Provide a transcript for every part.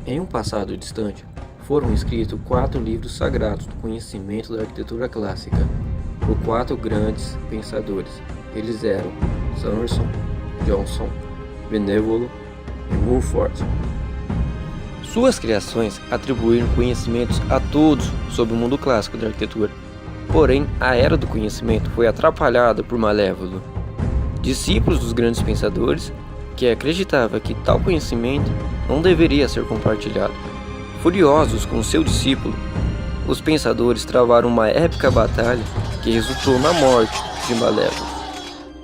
Em um passado distante, foram escritos 4 livros sagrados do conhecimento da arquitetura clássica, por 4 grandes pensadores. Eles eram Summerson, Johnson, Benevolo e Mulford. Suas criações atribuíram conhecimentos a todos sobre o mundo clássico da arquitetura. Porém, a era do conhecimento foi atrapalhada por Malévolo, discípulos dos grandes pensadores, que acreditava que tal conhecimento não deveria ser compartilhado. Furiosos com seu discípulo, os pensadores travaram uma épica batalha que resultou na morte de Malévolo.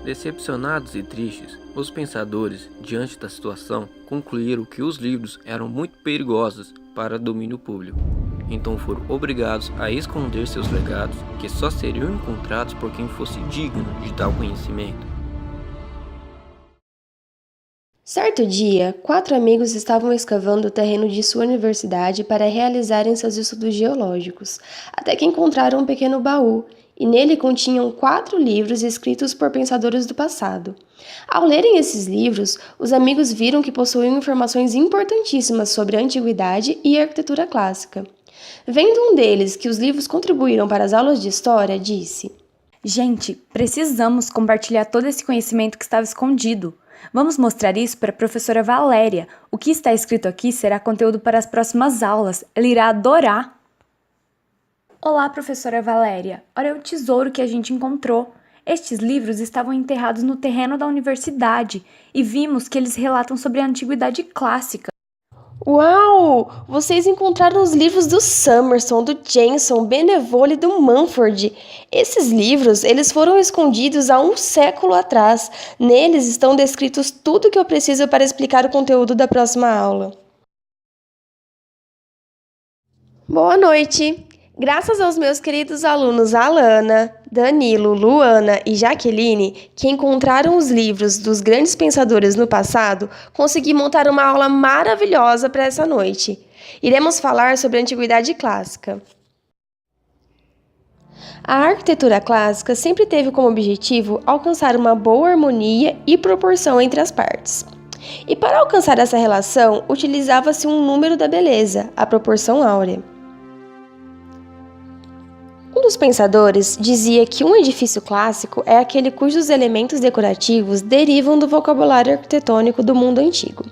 Decepcionados e tristes, os pensadores, diante da situação, concluíram que os livros eram muito perigosos para domínio público. Então foram obrigados a esconder seus legados, que só seriam encontrados por quem fosse digno de tal conhecimento. Certo dia, 4 amigos estavam escavando o terreno de sua universidade para realizarem seus estudos geológicos, até que encontraram um pequeno baú, e nele continham 4 livros escritos por pensadores do passado. Ao lerem esses livros, os amigos viram que possuíam informações importantíssimas sobre a antiguidade e a arquitetura clássica. Vendo um deles que os livros contribuíram para as aulas de história, disse: Gente, precisamos compartilhar todo esse conhecimento que estava escondido. Vamos mostrar isso para a professora Valéria. O que está escrito aqui será conteúdo para as próximas aulas. Ela irá adorar. Olá, professora Valéria. Olha o tesouro que a gente encontrou. Estes livros estavam enterrados no terreno da universidade e vimos que eles relatam sobre a antiguidade clássica. Uau! Vocês encontraram os livros do Summerson, do Jenson, Benevolo e do Mumford. Esses livros, eles foram escondidos há 1 século atrás. Neles estão descritos tudo o que eu preciso para explicar o conteúdo da próxima aula. Boa noite! Graças aos meus queridos alunos Alana, Danilo, Luana e Jaqueline, que encontraram os livros dos grandes pensadores no passado, consegui montar uma aula maravilhosa para essa noite. Iremos falar sobre a antiguidade clássica. A arquitetura clássica sempre teve como objetivo alcançar uma boa harmonia e proporção entre as partes. E para alcançar essa relação, utilizava-se um número da beleza, a proporção áurea. Um dos pensadores dizia que um edifício clássico é aquele cujos elementos decorativos derivam do vocabulário arquitetônico do mundo antigo.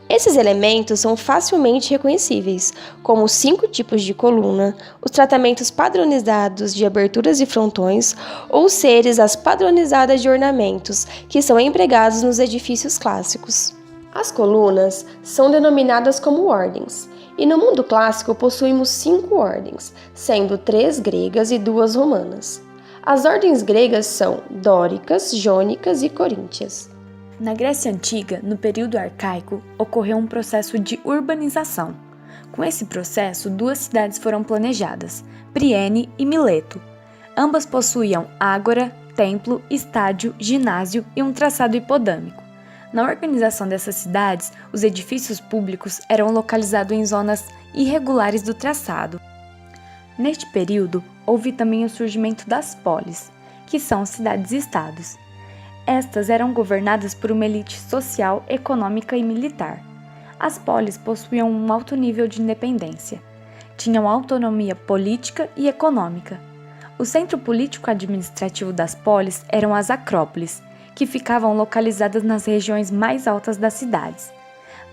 Esses elementos são facilmente reconhecíveis, como os 5 tipos de coluna, os tratamentos padronizados de aberturas e frontões, ou séries as padronizadas de ornamentos, que são empregados nos edifícios clássicos. As colunas são denominadas como ordens, e no mundo clássico possuímos 5 ordens, sendo 3 gregas e 2 romanas. As ordens gregas são dóricas, jônicas e coríntias. Na Grécia Antiga, no período arcaico, ocorreu um processo de urbanização. Com esse processo, 2 cidades foram planejadas, Priene e Mileto. Ambas possuíam ágora, templo, estádio, ginásio e um traçado hipodâmico. Na organização dessas cidades, os edifícios públicos eram localizados em zonas irregulares do traçado. Neste período, houve também o surgimento das polis, que são cidades-estados. Estas eram governadas por uma elite social, econômica e militar. As polis possuíam um alto nível de independência. Tinham autonomia política e econômica. O centro político-administrativo das polis eram as acrópolis, que ficavam localizadas nas regiões mais altas das cidades.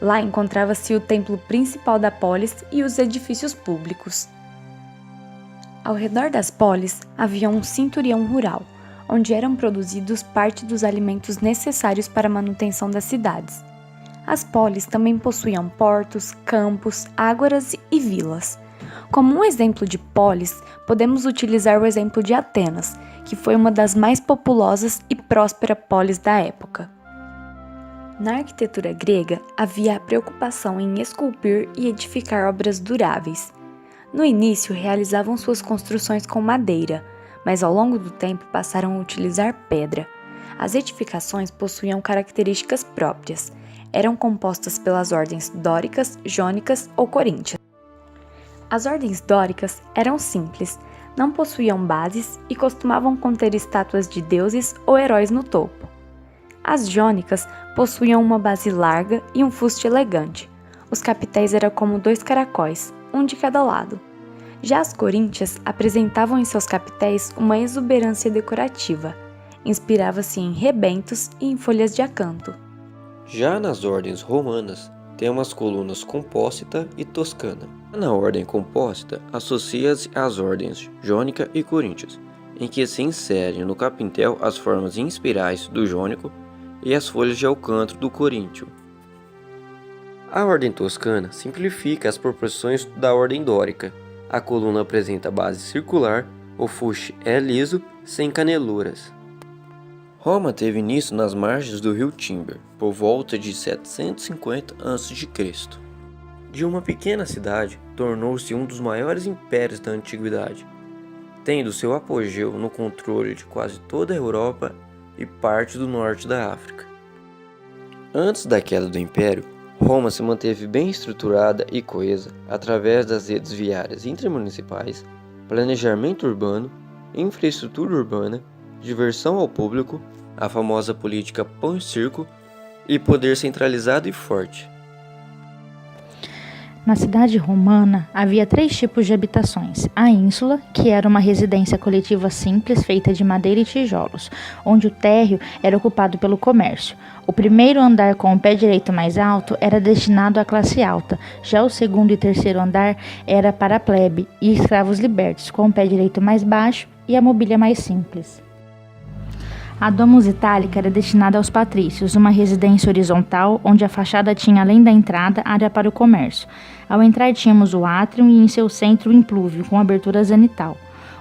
Lá encontrava-se o templo principal da polis e os edifícios públicos. Ao redor das polis havia um cinturão rural, onde eram produzidos parte dos alimentos necessários para a manutenção das cidades. As polis também possuíam portos, campos, ágoras e vilas. Como um exemplo de polis, podemos utilizar o exemplo de Atenas, que foi uma das mais populosas e prósperas polis da época. Na arquitetura grega, havia a preocupação em esculpir e edificar obras duráveis. No início, realizavam suas construções com madeira, mas ao longo do tempo passaram a utilizar pedra. As edificações possuíam características próprias. Eram compostas pelas ordens dóricas, jônicas ou coríntias. As ordens dóricas eram simples, não possuíam bases e costumavam conter estátuas de deuses ou heróis no topo. As jônicas possuíam uma base larga e um fuste elegante. Os capitéis eram como 2 caracóis, um de cada lado. Já as coríntias apresentavam em seus capitéis uma exuberância decorativa. Inspirava-se em rebentos e em folhas de acanto. Já nas ordens romanas, temos as colunas compósita e toscana. Na ordem compósita, associa-se às ordens jônica e coríntias, em que se inserem no capitel as formas inspirais do jônico e as folhas de alcantro do coríntio. A ordem toscana simplifica as proporções da ordem dórica. A coluna apresenta base circular, o fuste é liso, sem caneluras. Roma teve início nas margens do rio Tíber, por volta de 750 a.C. De uma pequena cidade, tornou-se um dos maiores impérios da antiguidade, tendo seu apogeu no controle de quase toda a Europa e parte do norte da África. Antes da queda do império, Roma se manteve bem estruturada e coesa através das redes viárias intermunicipais, planejamento urbano, infraestrutura urbana, diversão ao público, a famosa política pão e circo e poder centralizado e forte. Na cidade romana, havia 3 tipos de habitações. A ínsula, que era uma residência coletiva simples feita de madeira e tijolos, onde o térreo era ocupado pelo comércio. O primeiro andar com o pé direito mais alto era destinado à classe alta, já o segundo e terceiro andar era para a plebe e escravos libertos, com o pé direito mais baixo e a mobília mais simples. A Domus Italica era destinada aos patrícios, uma residência horizontal onde a fachada tinha, além da entrada, área para o comércio. Ao entrar tínhamos o átrio e em seu centro o implúvio, com abertura zenital.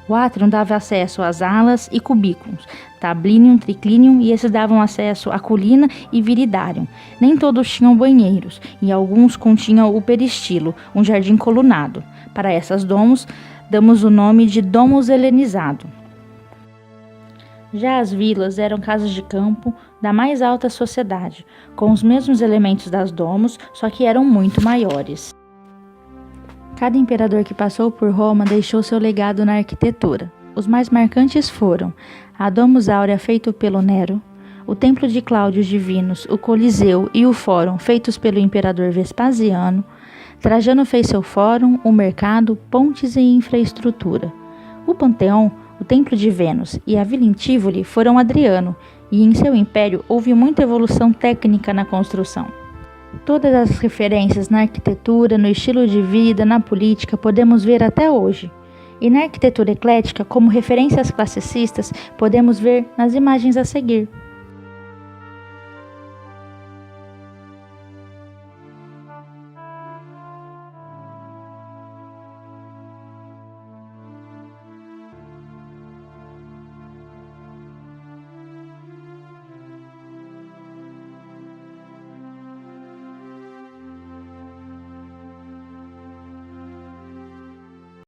O átrio dava acesso às alas e cubículos, tablinium, triclinium, e esses davam acesso à colina e viridárium. Nem todos tinham banheiros, e alguns continham o peristilo, um jardim colunado. Para essas domos, damos o nome de domus helenizado. Já as vilas eram casas de campo da mais alta sociedade, com os mesmos elementos das domos, só que eram muito maiores. Cada imperador que passou por Roma deixou seu legado na arquitetura. Os mais marcantes foram a Domus Áurea, feito pelo Nero, o Templo de Cláudio Divinos, o Coliseu e o Fórum, feitos pelo imperador Vespasiano. Trajano fez seu fórum, o mercado, pontes e infraestrutura. O Panteão, o Templo de Vênus e a Vila em Tivoli foram Adriano, e em seu império houve muita evolução técnica na construção. Todas as referências na arquitetura, no estilo de vida, na política, podemos ver até hoje. E na arquitetura eclética, como referências classicistas, podemos ver nas imagens a seguir.